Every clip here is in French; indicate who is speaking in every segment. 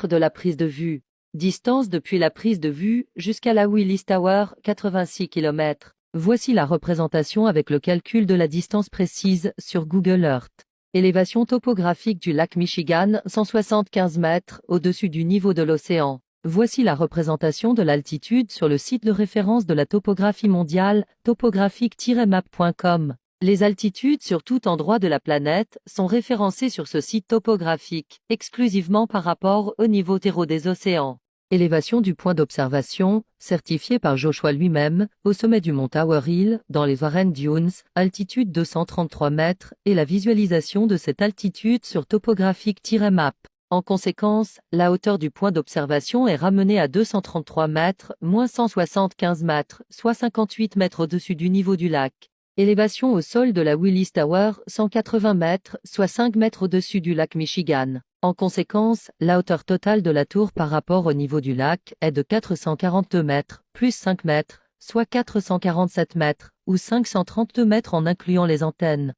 Speaker 1: de la prise de vue. Distance depuis la prise de vue jusqu'à la Willis Tower, 86 km. Voici la représentation avec le calcul de la distance précise sur Google Earth. Élévation topographique du lac Michigan, 175 mètres au-dessus du niveau de l'océan. Voici la représentation de l'altitude sur le site de référence de la topographie mondiale, topographique-map.com. Les altitudes sur tout endroit de la planète sont référencées sur ce site topographique, exclusivement par rapport au niveau terreau des océans. Élévation du point d'observation, certifié par Joshua lui-même, au sommet du mont Tower Hill, dans les Warren Dunes, altitude 233 mètres, et la visualisation de cette altitude sur topographique-map. En conséquence, la hauteur du point d'observation est ramenée à 233 mètres, moins 175 mètres, soit 58 mètres au-dessus du niveau du lac. Élévation au sol de la Willis Tower, 180 mètres, soit 5 mètres au-dessus du lac Michigan. En conséquence, la hauteur totale de la tour par rapport au niveau du lac est de 442 mètres, plus 5 mètres, soit 447 mètres, ou 532 mètres en incluant les antennes.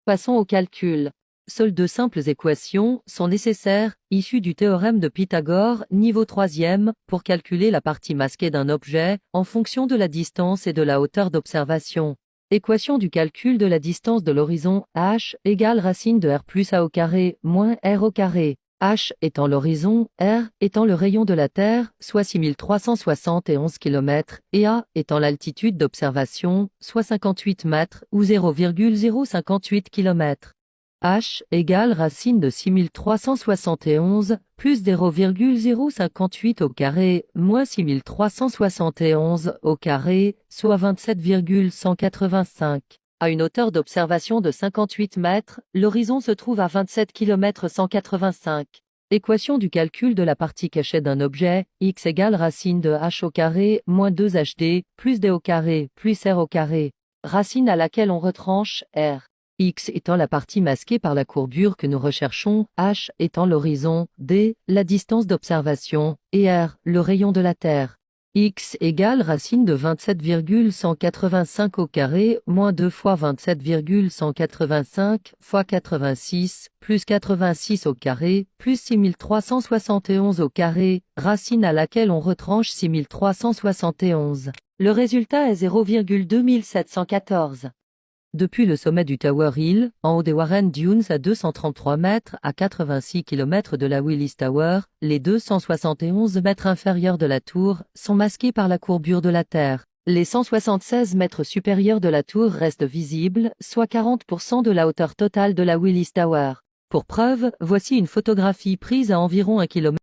Speaker 1: Passons au calcul. Seules deux simples équations sont nécessaires, issues du théorème de Pythagore, niveau 3e, pour calculer la partie masquée d'un objet, en fonction de la distance et de la hauteur d'observation. Équation du calcul de la distance de l'horizon, h égale racine de r plus a au carré, moins r au carré. H étant l'horizon, r étant le rayon de la Terre, soit 6371 km, et a étant l'altitude d'observation, soit 58 mètres, ou 0,058 km. H égale racine de 6371 plus 0,058 au carré moins 6371 au carré, soit 27,185. À une hauteur d'observation de 58 mètres, l'horizon se trouve à 27 km 185. Équation du calcul de la partie cachée d'un objet, x égale racine de h au carré moins 2hd plus d au carré plus r au carré. Racine à laquelle on retranche r. X étant la partie masquée par la courbure que nous recherchons, h étant l'horizon, d, la distance d'observation, et r, le rayon de la Terre. X égale racine de 27,185 au carré, moins 2 fois 27,185 fois 86, plus 86 au carré, plus 6371 au carré, racine à laquelle on retranche 6371. Le résultat est 0,2714. Depuis le sommet du Tower Hill, en haut des Warren Dunes à 233 mètres à 86 km de la Willis Tower, les 271 mètres inférieurs de la tour sont masqués par la courbure de la Terre. Les 176 mètres supérieurs de la tour restent visibles, soit 40% de la hauteur totale de la Willis Tower. Pour preuve, voici une photographie prise à environ 1 km.